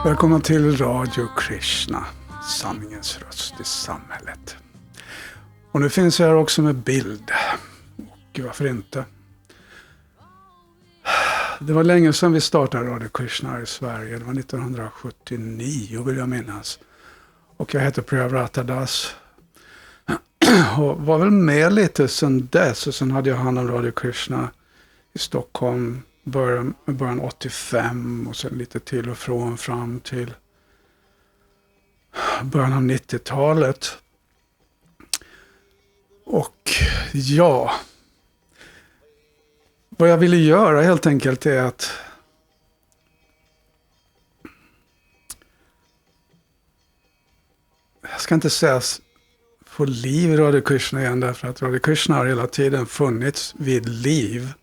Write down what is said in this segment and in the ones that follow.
Välkomna till Radio Krishna, sanningens röst i samhället. Och nu finns jag här också med bild. Och varför inte? Det var länge sedan vi startade Radio Krishna här i Sverige. Det var 1979 vill jag minnas. Och jag heter Priyavrata Das. Och var väl med lite sedan dess. Och sen hade jag hand om Radio Krishna i Stockholm. Början 85 och sen lite till och från fram till början av 90-talet. Och ja, vad jag ville göra helt enkelt är att jag ska inte säga få liv i Radio Krishna igen, därför att Radio Krishna har hela tiden funnits vid liv.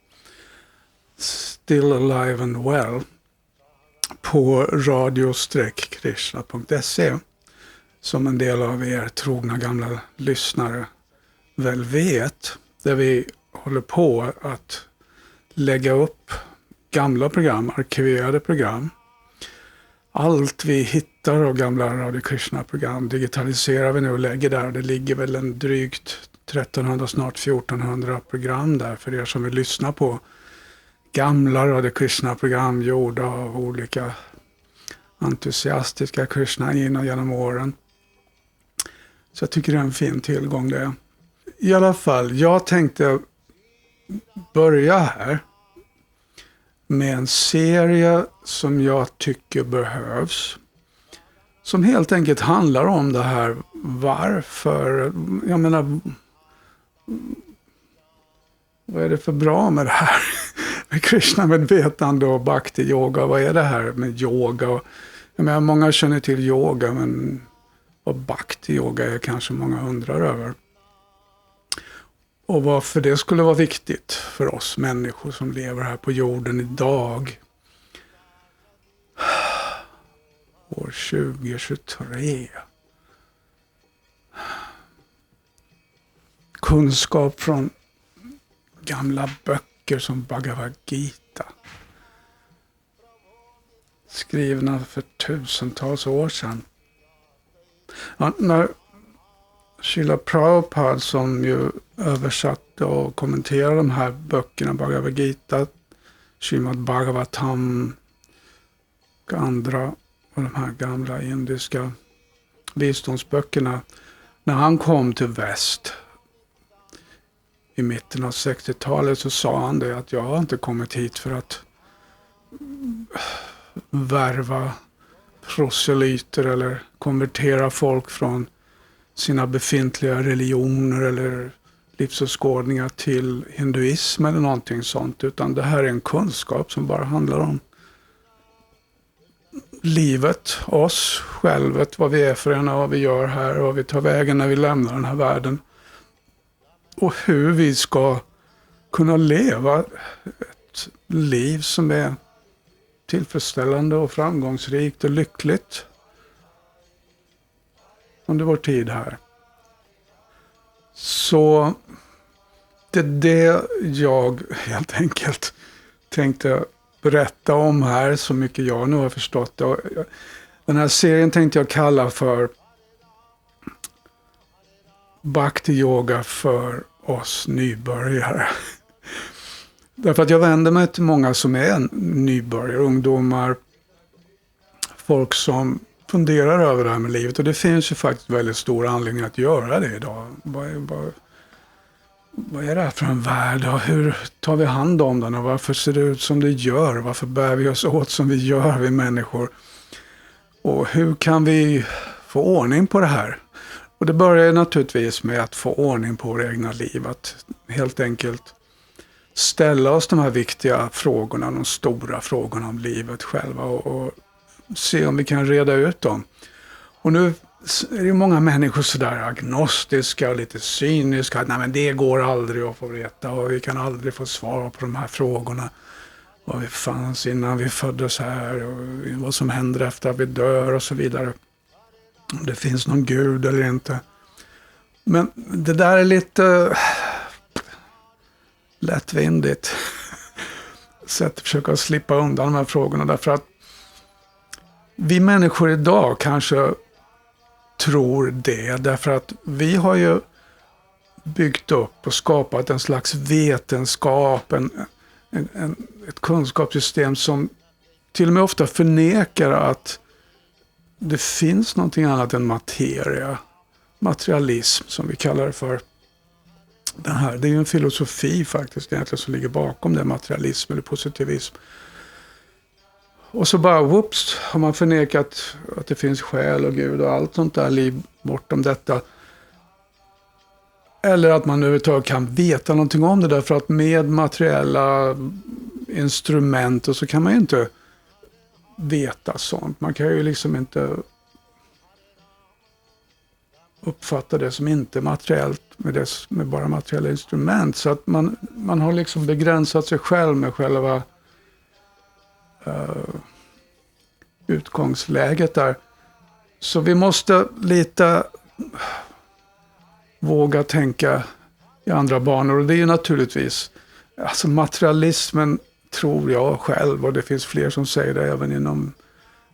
Still alive and well på radio-krishna.se, som en del av er trogna gamla lyssnare väl vet, där vi håller på att lägga upp gamla program, arkiverade program. Allt vi hittar av gamla Radio Krishna-program digitaliserar vi nu och lägger där. Det ligger väl en drygt 1300, snart 1400 program där för er som vill lyssna på gamla Radio Krishna-program gjorda av olika entusiastiska Krishna genom åren. Så jag tycker det är en fin tillgång det. I alla fall, jag tänkte börja här med en serie som jag tycker behövs. Som helt enkelt handlar om det här varför, jag menar, vad är det för bra med det här? Med Krishna-medvetande och bhakti-yoga. Vad är det här med yoga? Jag menar, många känner till yoga, men vad bhakti-yoga är kanske många undrar över. Och varför det skulle vara viktigt för oss människor som lever här på jorden idag. År 2023. Kunskap från gamla böcker som Bhagavad Gita. Skrivna för tusentals år sedan. Ja, när Srila Prabhupada, som ju översatte och kommenterade de här böckerna, Bhagavad Gita, Srimad Bhagavatam och andra och de här gamla indiska visdomsböckerna. När han kom till väst i mitten av 60-talet så sa han det, att jag har inte kommit hit för att värva proselyter eller konvertera folk från sina befintliga religioner eller livsåskådningar till hinduism eller någonting sånt, utan det här är en kunskap som bara handlar om livet, oss, självet, vad vi är för en och vad vi gör här och vad vi tar vägen när vi lämnar den här världen. Och hur vi ska kunna leva ett liv som är tillfredsställande och framgångsrikt och lyckligt under vår tid här. Så det är det jag helt enkelt tänkte berätta om här, så mycket jag nu har förstått. Den här serien tänkte jag kalla för Bhakti Yoga för oss nybörjare. Därför att jag vänder mig till många som är nybörjare, ungdomar, folk som funderar över det här med livet. Och det finns ju faktiskt väldigt stor anledning att göra det idag. Vad är det här för en värld? Och hur tar vi hand om den? Och varför ser det ut som det gör? Varför bär vi oss åt som vi gör, vi människor? Och hur kan vi få ordning på det här? Och det börjar naturligtvis med att få ordning på våra egna liv. Att helt enkelt ställa oss de här viktiga frågorna, de stora frågorna om livet själva. Och se om vi kan reda ut dem. Och nu är det ju många människor sådär agnostiska och lite cyniska. Nej, men det går aldrig att få veta och vi kan aldrig få svar på de här frågorna. Vad vi fanns innan vi föddes här och vad som händer efter att vi dör och så vidare. Om det finns någon gud eller inte. Men det där är lite lättvindigt sätt att försöka slippa undan de här frågorna, därför att vi människor idag kanske tror det, därför att vi har ju byggt upp och skapat en slags vetenskap, ett kunskapssystem som till och med ofta förnekar att det finns någonting annat än materia. Materialism som vi kallar det för. Det är ju en filosofi faktiskt egentligen som ligger bakom det, materialism eller positivism. Och så bara whoops har man förnekat att det finns själ och Gud och allt sånt där liv bortom detta. Eller att man överhuvudtaget kan veta någonting om det, därför att med materiella instrument och så kan man ju inte veta sånt. Man kan ju liksom inte uppfatta det som inte materiellt med bara materiella instrument. Så att man har liksom begränsat sig själv med själva utgångsläget där. Så vi måste lite våga tänka i andra banor. Och det är ju naturligtvis, alltså materialismen tror jag själv, och det finns fler som säger det även inom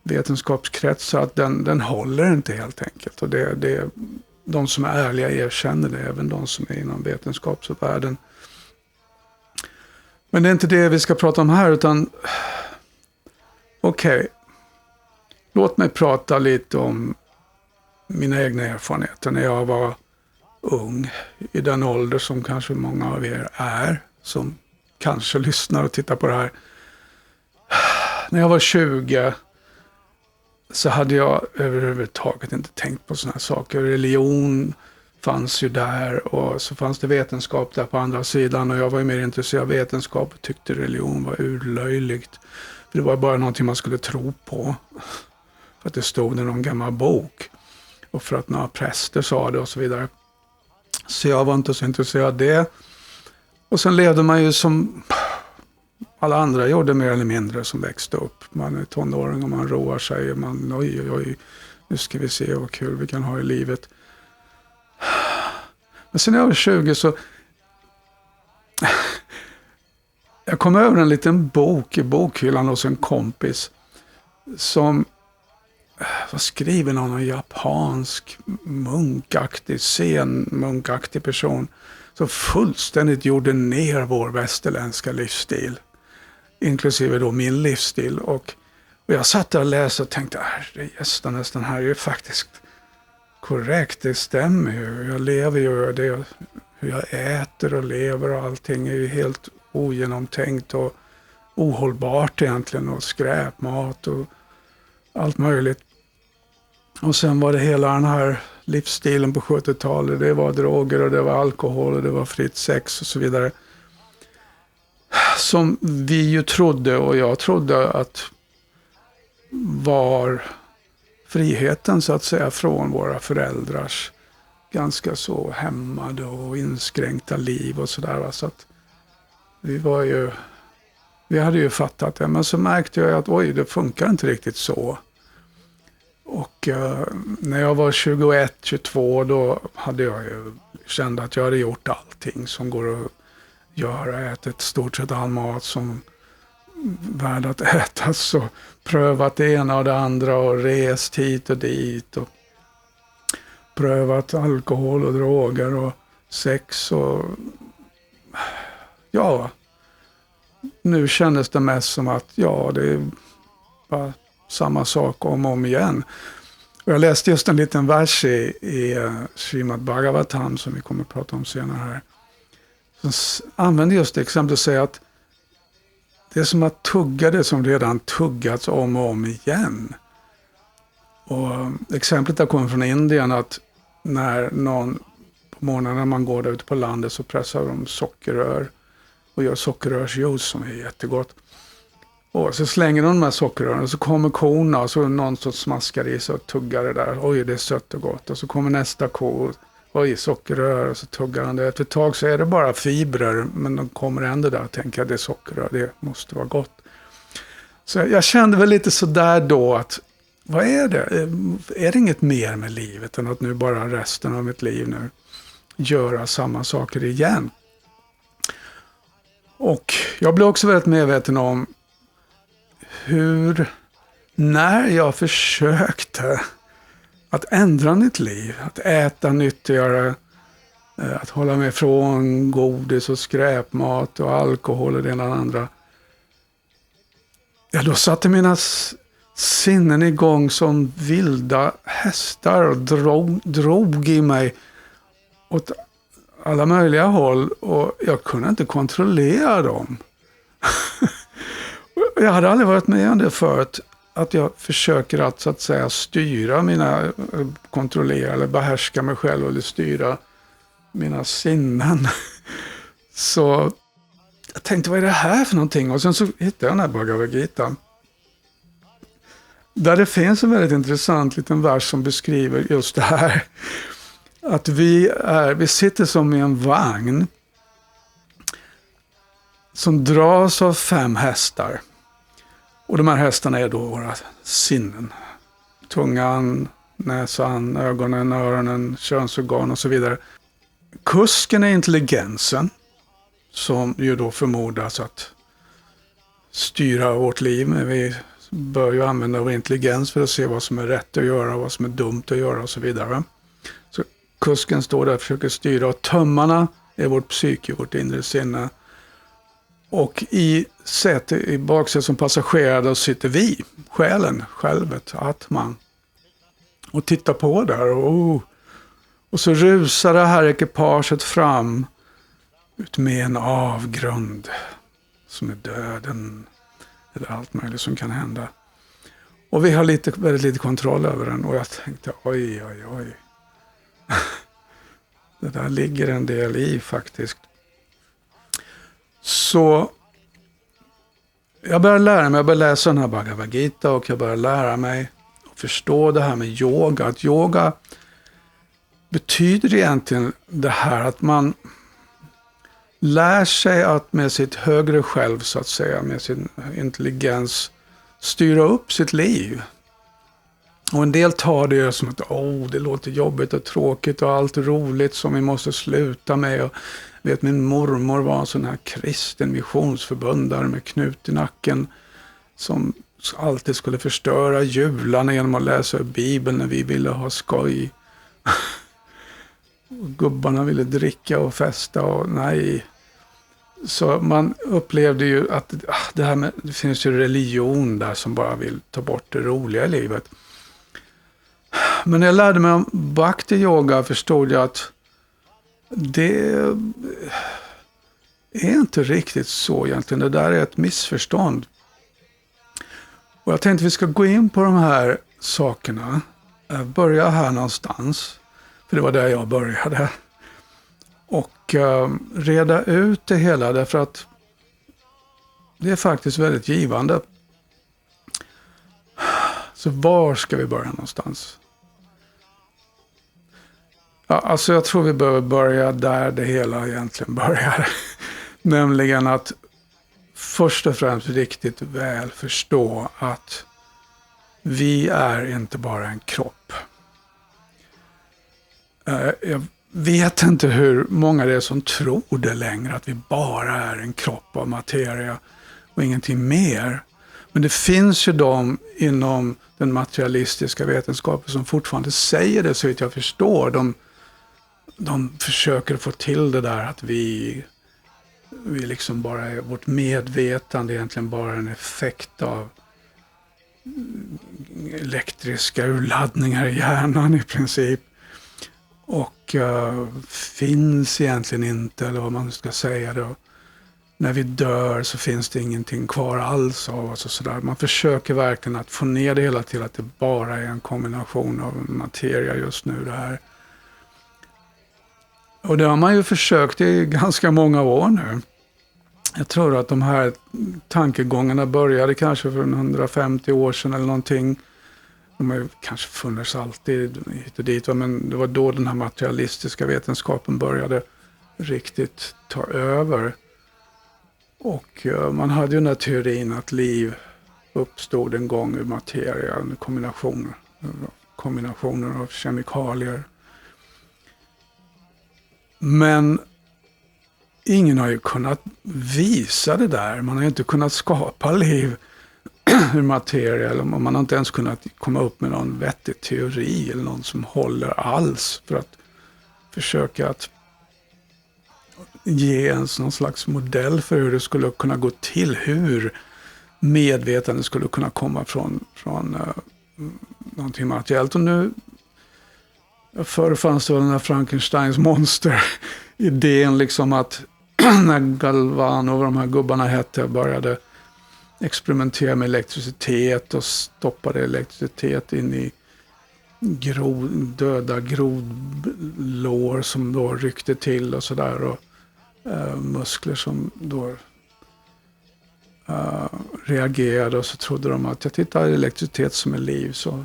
vetenskapskretsar, att den håller inte helt enkelt. Och det de som är ärliga erkänner det, även de som är inom vetenskapsvärlden. Men det är inte det vi ska prata om här, utan okej. Låt mig prata lite om mina egna erfarenheter när jag var ung, i den ålder som kanske många av er är, som kanske lyssnar och tittar på det här. När jag var 20 så hade jag överhuvudtaget inte tänkt på såna här saker. Religion fanns ju där, och så fanns det vetenskap där på andra sidan, och jag var ju mer intresserad av vetenskap och tyckte religion var urlöjligt. För det var bara någonting man skulle tro på. För att det stod i någon gammal bok. Och för att några präster sa det och så vidare. Så jag var inte så intresserad av det. Och sen levde man ju som alla andra gjorde, mer eller mindre, som växte upp. Man är tonåring och man roar sig. Och man, oj, nu ska vi se vad kul vi kan ha i livet. Men sen när jag var 20 så... Jag kom över en liten bok i bokhyllan hos en kompis som var skriven av någon japansk munkaktig person som fullständigt gjorde ner vår västerländska livsstil, inklusive då min livsstil. Och jag satt där och läste och tänkte, nästan här är ju faktiskt korrekt, det stämmer ju. Jag lever ju, hur jag äter och lever och allting är ju helt ogenomtänkt och ohållbart egentligen, och skräpmat och allt möjligt. Och sen var det hela den här livsstilen på 70-talet, det var droger och det var alkohol och det var fritt sex och så vidare. Som vi ju trodde, och jag trodde, att var friheten så att säga från våra föräldrars ganska så hämmade och inskränkta liv och sådär. Så att vi hade ju fattat det, men så märkte jag att det funkar inte riktigt så. Och när jag var 21-22 då hade jag ju känt att jag hade gjort allting som går att göra. Ätit stort sett all mat som värd att ätas, och prövat det ena och det andra och rest hit och dit och prövat alkohol och droger och sex och nu kändes det mest som att det är bara samma sak om igen. Och jag läste just en liten vers i Srimad Bhagavatam som vi kommer att prata om senare här. Som använder just det exempel att säga att det är som att tugga det som redan tuggats om och om igen. Och exemplet där kommer från Indien, att när någon på morgonen när man går där ute på landet så pressar de sockerrör och gör sockerrörsjuice som är jättegott. Och så slänger de här sockerrören och så kommer korna och så är det någon som smaskar i sig och tuggar det där. Oj, det är sött och gott. Och så kommer nästa ko. Oj, sockerrör, och så tuggar han det. Efter ett tag så är det bara fibrer, men de kommer ändå där och tänker att det är sockerrör, det måste vara gott. Så jag kände väl lite sådär då att, vad är det? Är det inget mer med livet än att nu bara resten av mitt liv nu göra samma saker igen? Och jag blev också väldigt medveten om hur när jag försökte att ändra mitt liv, att äta nyttigare, att hålla mig från godis och skräpmat och alkohol och det ena och det andra. Ja, då satte mina sinnen igång som vilda hästar och drog i mig åt alla möjliga håll och jag kunde inte kontrollera dem. Jag hade aldrig varit med om det förut, att jag försöker att, så att säga, styra kontrollera eller behärska mig själv eller styra mina sinnen. Så jag tänkte, vad är det här för någonting? Och sen så hittade jag den här Bhagavad Gita. Där det finns en väldigt intressant liten vers som beskriver just det här. Att vi sitter som i en vagn som dras av 5 hästar. Och de här hästarna är då våra sinnen. Tungan, näsan, ögonen, öronen, könsorgan och så vidare. Kusken är intelligensen som ju då förmodas att styra vårt liv. Men vi bör ju använda vår intelligens för att se vad som är rätt att göra, vad som är dumt att göra och så vidare. Så kusken står där och försöker styra, och tömmarna är vårt psyke, vårt inre sinne. Och i baksätet som passagerare sitter vi, själen, självet, atman. Och tittar på där och så rusar det här ekipaget fram ut med en avgrund som är döden eller allt möjligt som kan hända. Och vi har väldigt lite kontroll över den, och jag tänkte oj. Det där ligger en del i faktiskt. Så jag började lära mig, jag började läsa den här Bhagavad Gita och jag började lära mig att förstå det här med yoga. Att yoga betyder egentligen det här att man lär sig att med sitt högre själv, så att säga, med sin intelligens styra upp sitt liv. Och en del tar det som att det låter jobbigt och tråkigt och allt roligt som vi måste sluta med. Och vet, min mormor var en sån här kristen missionsförbundare med knut i nacken som alltid skulle förstöra jularna genom att läsa Bibeln när vi ville ha skoj. Gubbarna ville dricka och festa och nej. Så man upplevde ju att det finns ju religion där som bara vill ta bort det roliga i livet. Men när jag lärde mig om bhakti yoga förstod jag att det är inte riktigt så egentligen. Det där är ett missförstånd. Och jag tänkte att vi ska gå in på de här sakerna. Börja här någonstans. För det var där jag började. Och reda ut det hela, därför att det är faktiskt väldigt givande. Så var ska vi börja någonstans? Ja, alltså jag tror vi behöver börja där det hela egentligen börjar. Nämligen att först och främst riktigt väl förstå att vi är inte bara en kropp. Jag vet inte hur många det är som tror det längre, att vi bara är en kropp av materia och ingenting mer. Men det finns ju de inom den materialistiska vetenskapen som fortfarande säger det, så vitt jag förstår. De försöker få till det där att vi liksom bara är, vårt medvetande egentligen bara en effekt av elektriska urladdningar i hjärnan i princip. Och finns egentligen inte, eller vad man ska säga då. När vi dör så finns det ingenting kvar alls av oss och sådär. Man försöker verkligen att få ner det hela till att det bara är en kombination av materia just nu det här. Och det har man ju försökt i ganska många år nu. Jag tror att de här tankegångarna började kanske för 150 år sedan eller någonting. De har ju kanske funnits alltid hit och dit, men det var då den här materialistiska vetenskapen började riktigt ta över. Och man hade ju den här teorin att liv uppstod en gång ur materia, kombinationer av kemikalier. Men ingen har ju kunnat visa det där. Man har ju inte kunnat skapa liv ur materia, eller om man inte ens kunnat komma upp med någon vettig teori eller någon som håller alls för att försöka att ge ens någon slags modell för hur det skulle kunna gå till, hur medvetandet skulle kunna komma från någonting materiellt. Och nu förr fanns det väl den här Frankensteins monster-idén liksom att när Galvano och de här gubbarna började experimentera med elektricitet och stoppade elektricitet in i döda grodlår som då ryckte till och sådär, och muskler som då reagerade, och så trodde de att jag tittar elektricitet som är liv. Så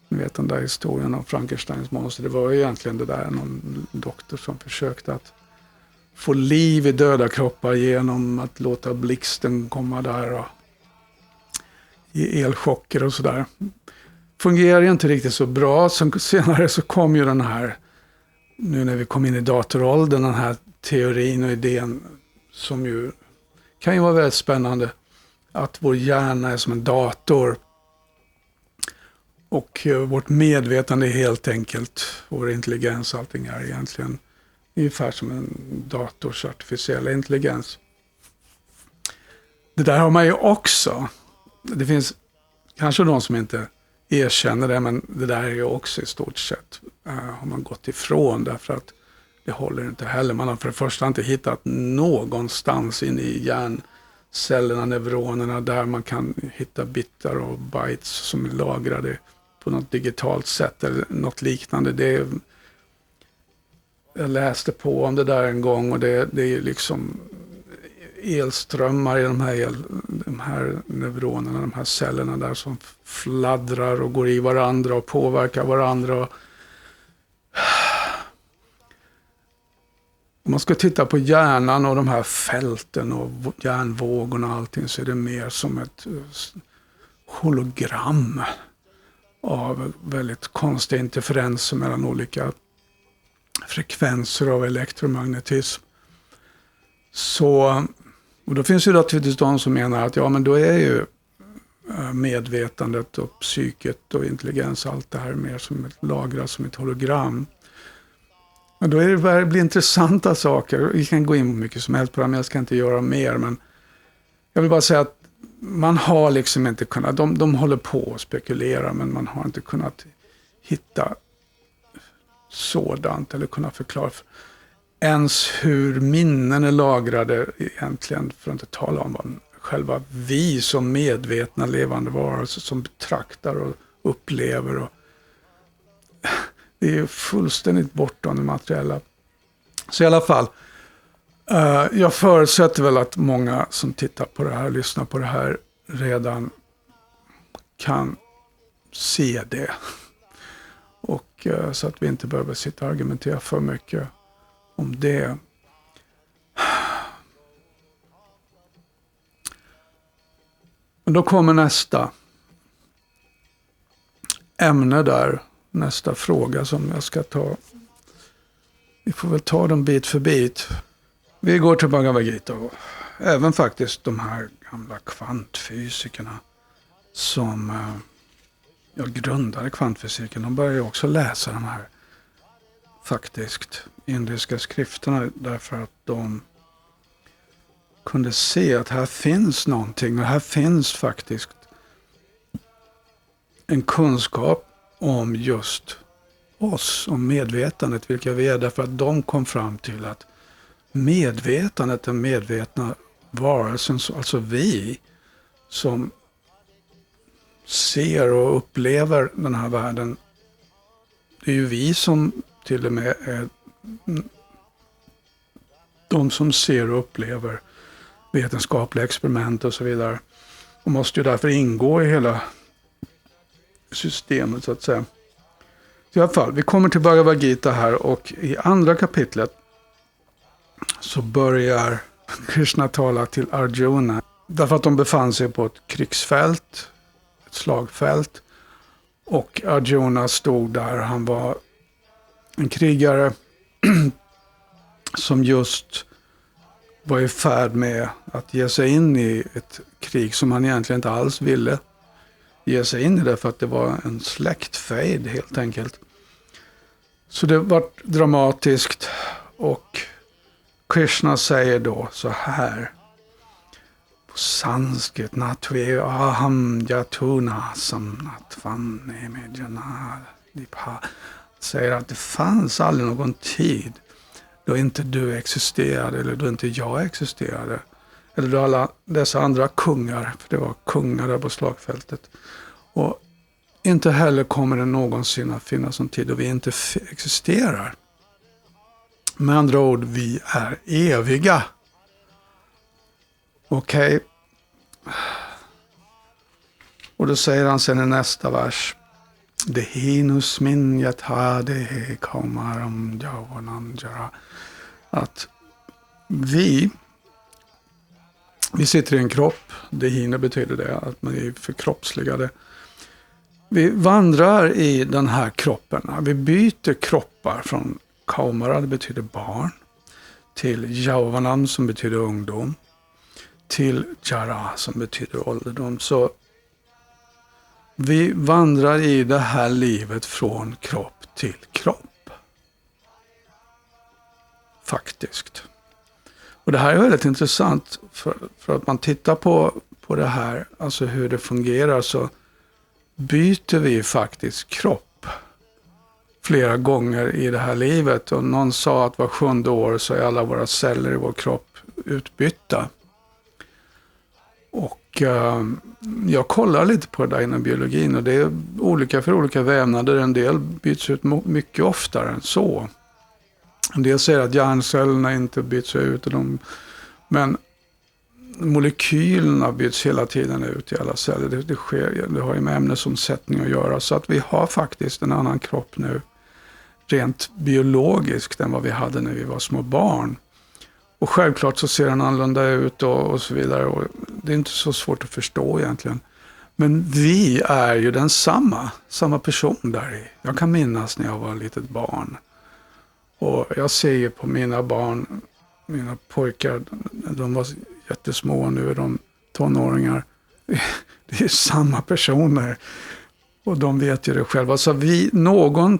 ni vet den där historien om Frankensteins monster, det var ju egentligen det där någon doktor som försökte att få liv i döda kroppar genom att låta blixten komma där och ge elchocker och sådär. Fungerar ju inte riktigt så bra. Senare så kom ju den här, nu när vi kom in i datoråldern, den här teorin och idén som ju kan ju vara väldigt spännande, att vår hjärna är som en dator och vårt medvetande är helt enkelt, vår intelligens, allting är egentligen ungefär som en dators artificiella intelligens. Det där har man ju också. Det finns kanske de som inte erkänner det, men det där är ju också i stort sett har man gått ifrån, därför att det håller inte heller. Man har för det första inte hittat någonstans in i hjärncellerna, neuronerna, där man kan hitta bitar och bytes som är lagrade på något digitalt sätt eller något liknande. Jag läste på om det där en gång, och det är ju liksom elströmmar i de här neuronerna, de här cellerna där som fladdrar och går i varandra och påverkar varandra. Om man ska titta på hjärnan och de här fälten och hjärnvågorna och allting, så är det mer som ett hologram av väldigt konstiga interferenser mellan olika frekvenser av elektromagnetism. Så, och då finns ju naturligtvis de som menar att ja, men då är ju medvetandet och psyket och intelligens, allt det här mer som ett lagrat som ett hologram. Men då är det blir intressanta saker. Vi kan gå in på mycket som helst på det, men jag ska inte göra mer. Men jag vill bara säga att man har liksom inte kunnat, de håller på och spekulerar, men man har inte kunnat hitta sådant eller kunna förklara ens hur minnen är lagrade egentligen, för att inte tala om vad själva vi som medvetna levande varelser som betraktar och upplever. Och det är fullständigt bortom det materiella. Så i alla fall, jag förutsätter väl att många som tittar på det här, lyssnar på det här, redan kan se det. Och så att vi inte behöver sitta och argumentera för mycket om det. Men då kommer nästa ämne där, nästa fråga som jag ska ta. Vi får väl ta dem bit för bit. Vi går till Bhagavad Gita, och även faktiskt de här gamla kvantfysikerna som jag grundade kvantfysiken. De började också läsa de här faktiskt indiska skrifterna, därför att de kunde se att här finns någonting, och här finns faktiskt en kunskap om just oss, om medvetandet, vilka vi är, därför att de kom fram till att medvetandet, den medvetna varelsen, alltså vi som ser och upplever den här världen, det är ju vi som till och med är de som ser och upplever vetenskapliga experiment och så vidare, och måste ju därför ingå i hela systemet så att säga. I alla fall, vi kommer till Bhagavad Gita här, och i andra kapitlet så börjar Krishna tala till Arjuna, därför att de befann sig på ett krigsfält, ett slagfält, och Arjuna stod där. Han var en krigare som just var i färd med att ge sig in i ett krig som han egentligen inte alls ville ge sig in i det, för att det var en släktfejd helt enkelt. Så det var dramatiskt, och Krishna säger då så här på sanskrit: Natve aham jatuna samnatvanne medjana dipha. Säger att det fanns aldrig någon tid då inte du existerade, eller då inte jag existerade, eller då alla dessa andra kungar, för det var kungar där på slagfältet. Och inte heller kommer det någonsin att finnas en tid då vi inte existerar. Med andra ord, vi är eviga. Okej. Och då säger han sen i nästa vers: Dehinus min yatade kaumaram javananjara. Att vi sitter i en kropp. Dehina betyder det, att man är förkroppsligade. Vi vandrar i den här kroppen. Vi byter kroppar från kaumara, det betyder barn, till javanam som betyder ungdom, till jara som betyder ålderdom. Så vi vandrar i det här livet från kropp till kropp. Faktiskt. Och det här är väldigt intressant, för att man tittar på det här, alltså hur det fungerar, så byter vi faktiskt kropp flera gånger i det här livet. Och någon sa att var 7:e år så är alla våra celler i vår kropp utbytta. Och jag kollar lite på det där inom biologin, och det är olika för olika vävnader. En del byts ut mycket oftare än så. En del säger att hjärncellerna inte byts ut, men molekylerna byts hela tiden ut i alla celler. Det har ju med ämnesomsättning att göra. Så att vi har faktiskt en annan kropp nu, rent biologiskt, än vad vi hade när vi var små barn. Och självklart så ser den annorlunda ut och så vidare. Och det är inte så svårt att förstå egentligen. Men vi är ju samma person där i. Jag kan minnas när jag var ett litet barn. Och jag ser ju på mina barn, mina pojkar, de var jättesmå, nu är de tonåringar. Det är samma personer. Och de vet ju det själva. Så någon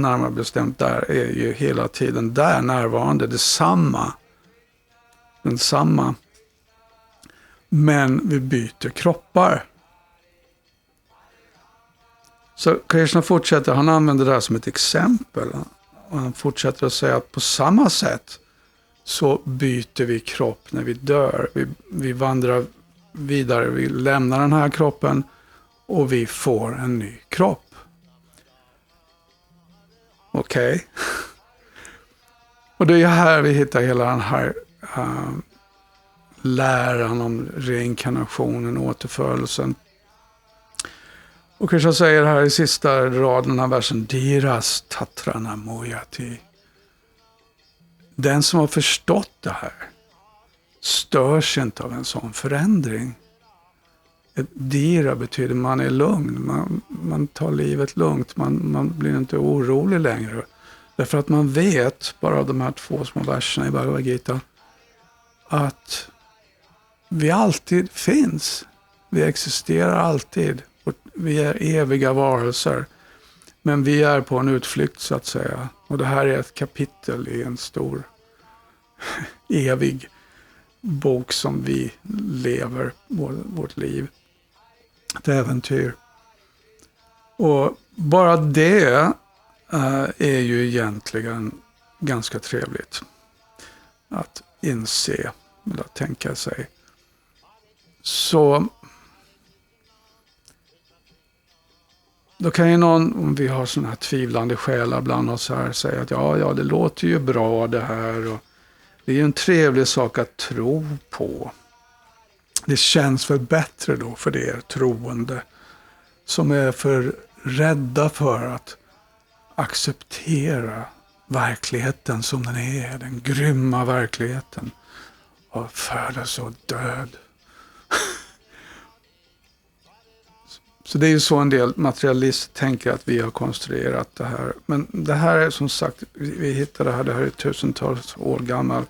närmare bestämt där, är ju hela tiden där närvarande. Densamma. Men vi byter kroppar. Så Krishna fortsätter, han använder det här som ett exempel. Och han fortsätter att säga att på samma sätt så byter vi kropp när vi dör. Vi vandrar vidare, vi lämnar den här kroppen och vi får en ny kropp. Okej. Och det är här vi hittar hela den här läran om reinkarnationen, återförelsen. Och Krishna säger här i sista raden av versen: Diras tatrana mojati. Den som har förstått det här störs inte av en sån förändring. Ett dira betyder man är lugn. Man tar livet lugnt. Man blir inte orolig längre. Därför att man vet, bara av de här 2 små verserna i Bhagavad Gita, att vi alltid finns. Vi existerar alltid. Vi är eviga varelser. Men vi är på en utflykt, så att säga. Och det här är ett kapitel i en stor evig bok som vi lever vårt liv. Ett äventyr. Och bara det är ju egentligen ganska trevligt att inse eller att tänka sig. Så då kan ju någon, om vi har sådana här tvivlande själar bland oss här, säga att ja, det låter ju bra det här, och det är ju en trevlig sak att tro på. Det känns väl bättre då för er troende som är för rädda för att acceptera verkligheten som den är, den grymma verkligheten av födelse och död. Så det är ju så en del materialister tänker att vi har konstruerat det här. Men det här är som sagt, vi hittade det här är tusentals år gammal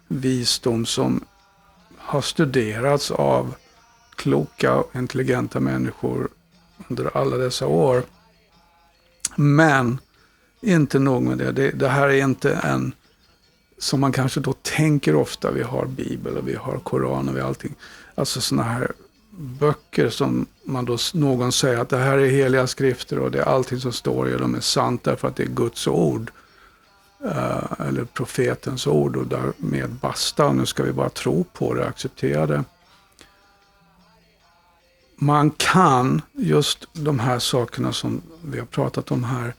visdom som har studerats av kloka och intelligenta människor under alla dessa år. Men inte nog med det. Det här är inte en, som man kanske då tänker ofta, vi har Bibel och vi har Koran och vi har allting. Alltså såna här böcker som man då, någon säger att det här är heliga skrifter och det är allting som står i, de är sant därför att det är Guds ord. Eller profetens ord, och därmed basta, och nu ska vi bara tro på det, acceptera det. Man kan just de här sakerna som vi har pratat om här,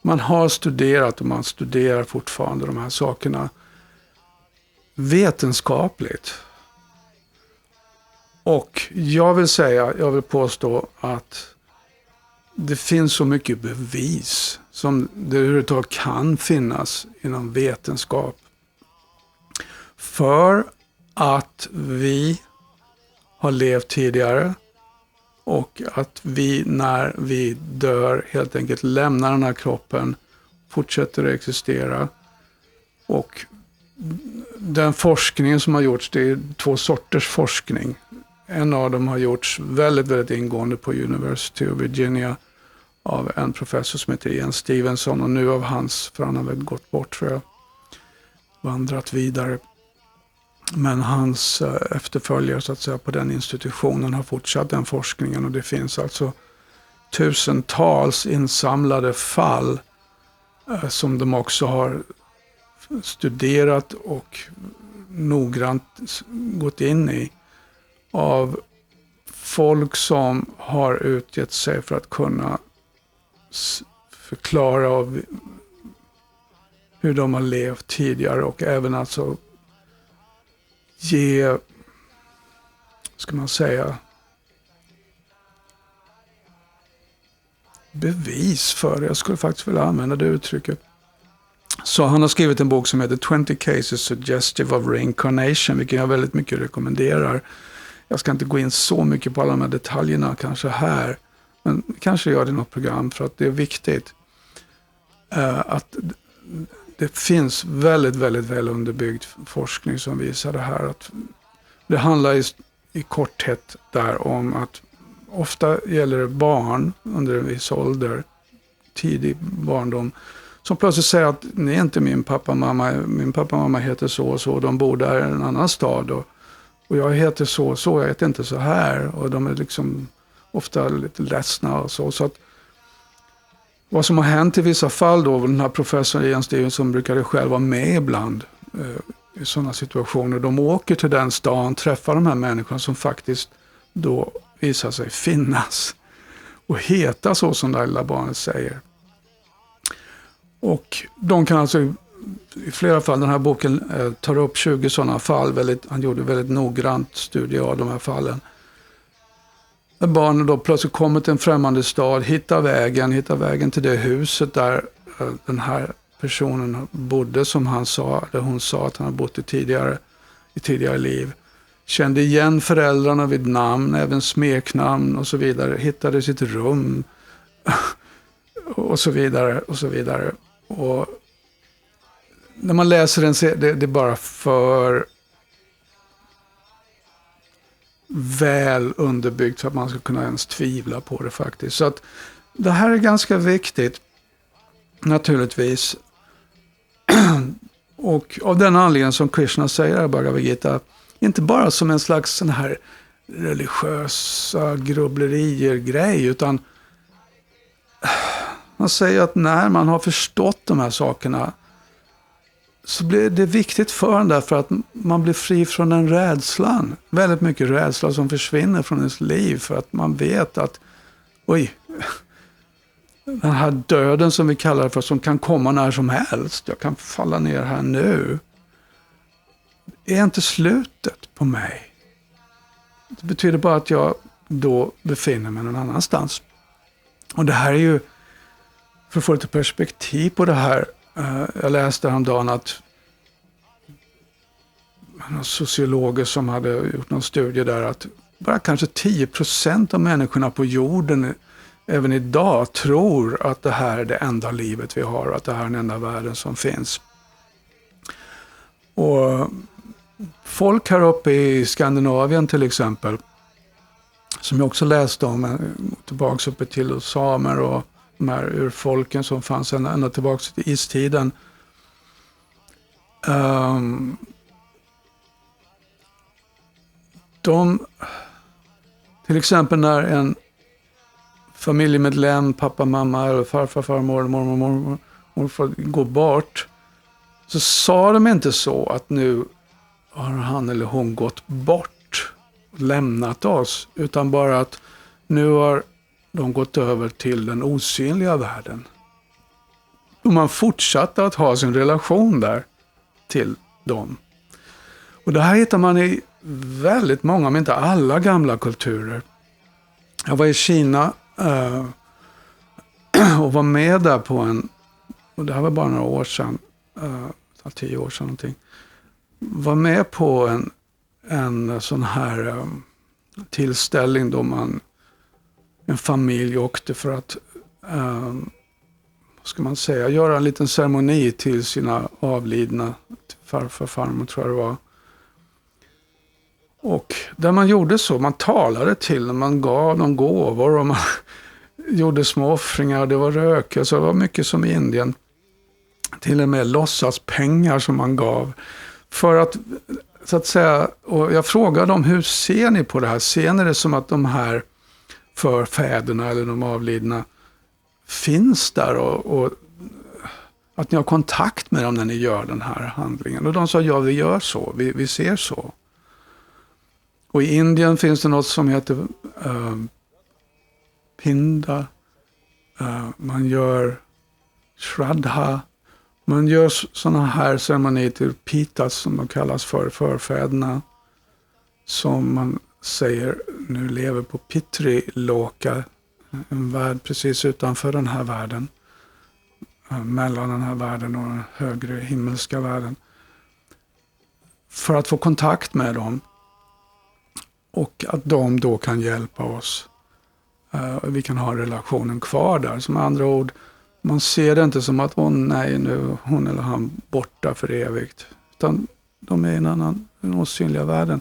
man har studerat och man studerar fortfarande de här sakerna vetenskapligt. Och jag vill påstå att det finns så mycket bevis som det överhuvudtaget kan finnas inom vetenskap för att vi har levt tidigare och att vi när vi dör helt enkelt lämnar den här kroppen, fortsätter att existera. Och den forskningen som har gjorts, det är 2 sorters forskning. En av dem har gjorts väldigt, väldigt ingående på University of Virginia av en professor som heter Ian Stevenson, och nu av hans, för han har väl gått bort tror jag, vandrat vidare. Men hans efterföljare så att säga på den institutionen har fortsatt den forskningen, och det finns alltså tusentals insamlade fall som de också har studerat och noggrant gått in i, av folk som har utgett sig för att kunna förklara av hur de har levt tidigare, och även alltså ge, ska man säga, bevis för det. Jag skulle faktiskt vilja använda det uttrycket. Så han har skrivit en bok som heter 20 Cases Suggestive of Reincarnation, vilken jag väldigt mycket rekommenderar. Jag ska inte gå in så mycket på alla de här detaljerna kanske här, men kanske gör det i något program, för att det är viktigt att det finns väldigt, väldigt väl underbyggd forskning som visar det här. Att det handlar i korthet där om att ofta gäller det barn under en viss ålder, tidig barndom, som plötsligt säger att ni är inte min pappa och mamma heter så och så, de bor där i en annan stad och jag heter så och så, jag heter inte så här, och de är liksom ofta lite ledsna och så. Så att vad som har hänt i vissa fall då, den här professorn Ian Stevenson brukade själv vara med ibland i sådana situationer. De åker till den stan, träffar de här människorna som faktiskt då visar sig finnas och heta så som det lilla barnet säger. Och de kan alltså i flera fall, den här boken tar upp 20 sådana fall, han gjorde väldigt noggrant studie av de här fallen. När barnen då plötsligt kommer till en främmande stad, hittar vägen till det huset där den här personen bodde, som hon sa att han har bott i tidigare liv. Kände igen föräldrarna vid namn, även smeknamn och så vidare. Hittade sitt rum och så vidare och så vidare. Och när man läser den så är det bara för väl underbyggt för att man ska kunna ens tvivla på det faktiskt. Så att det här är ganska viktigt naturligtvis. Och av den anledningen som Krishna säger i Bhagavad Gita, inte bara som en slags sån här religiösa grubblerier-grej, utan man säger att när man har förstått de här sakerna så blir det viktigt för en, därför att man blir fri från den rädslan. Väldigt mycket rädsla som försvinner från ens liv, för att man vet att den här döden som vi kallar det för, som kan komma när som helst, jag kan falla ner här nu, är inte slutet på mig. Det betyder bara att jag då befinner mig någon annanstans. Och det här är ju, för att få lite perspektiv på det här, jag läste häromdagen att några sociologer som hade gjort någon studie där, att bara kanske 10% av människorna på jorden även idag tror att det här är det enda livet vi har, och att det här är den enda världen som finns. Och folk här uppe i Skandinavien till exempel, som jag också läste om, tillbaka uppe till samer och de här urfolken som fanns ända tillbaka till istiden. Till exempel när en familjemedlem, pappa, mamma, eller farfar, farmor, mormor, morfar går bort, så sa de inte så att nu har han eller hon gått bort och lämnat oss, utan bara att nu har de gått över till den osynliga världen. Och man fortsatte att ha sin relation där till dem. Och det här hittar man i väldigt många, men inte alla gamla kulturer. Jag var i Kina och var med där på och det här var bara några år sedan, 10 år sedan någonting. Var med på en sån här tillställning då en familj åkte för att vad ska man säga, göra en liten ceremoni till sina avlidna, farfar, farmor tror jag det var. Och där man gjorde så, man talade till dem, man gav dem gåvor och man gjorde små offringar, det var röker, så det var mycket som i Indien. Till och med låtsas pengar som man gav. För att, så att säga, och jag frågade dem, hur ser ni på det här? Ser ni det som att de här förfäderna eller de avlidna finns där och att ni har kontakt med dem när ni gör den här handlingen? Och de sa, ja, vi gör så, vi ser så. Och i Indien finns det något som heter Pinda. Man gör Shraddha. Man gör sådana här ceremonier till Pitas som de kallas för förfäderna. Som man säger nu lever på Pitri Loka. En värld precis utanför den här världen. Mellan den här världen och den högre himmelska världen. För att få kontakt med dem. Och att de då kan hjälpa oss. Vi kan ha relationen kvar där. Som andra ord, man ser det inte som att nej, nu är hon eller han borta för evigt. Utan de är i den osynliga världen.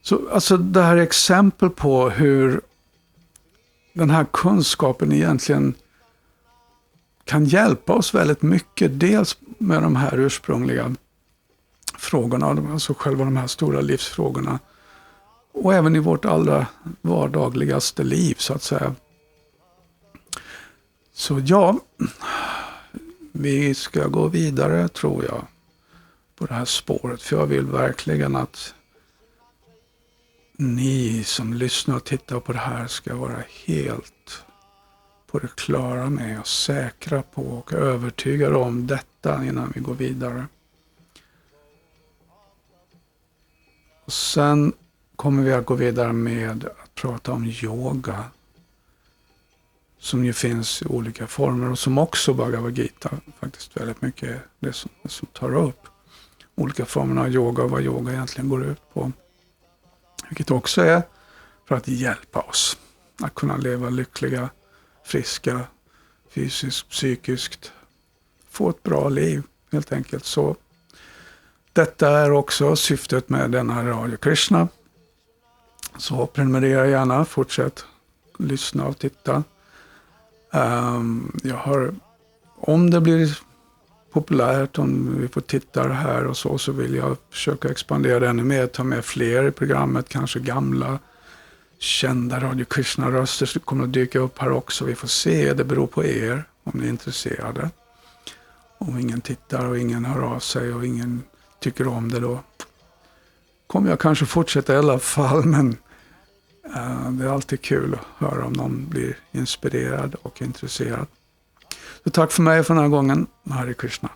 Så alltså det här är exempel på hur den här kunskapen egentligen kan hjälpa oss väldigt mycket. Dels med de här ursprungliga frågorna, alltså själva de här stora livsfrågorna. Och även i vårt allra vardagligaste liv, så att säga. Så ja, vi ska gå vidare, tror jag, på det här spåret. För jag vill verkligen att ni som lyssnar och tittar på det här ska vara helt på det klara med och säkra på och övertygade om detta innan vi går vidare. Och sen kommer vi att gå vidare med att prata om yoga. Som ju finns i olika former och som också Bhagavad Gita faktiskt väldigt mycket det som tar upp. Olika former av yoga och vad yoga egentligen går ut på. Vilket också är för att hjälpa oss att kunna leva lyckliga, friska, fysiskt, psykiskt. Få ett bra liv helt enkelt. Så detta är också syftet med denna Radio Krishna. Så prenumerera gärna, fortsätt lyssna och titta. Jag har, om det blir populärt, om vi får titta här och så vill jag försöka expandera det ännu mer, ta med fler i programmet, kanske gamla kända Radio Krishna-röster som kommer att dyka upp här också. Vi får se, det beror på er om ni är intresserade. Om ingen tittar och ingen hör av sig och ingen tycker om det, då kommer jag kanske fortsätta i alla fall, men det är alltid kul att höra om någon blir inspirerad och intresserad. Så tack för mig för den här gången. Hare Krishna.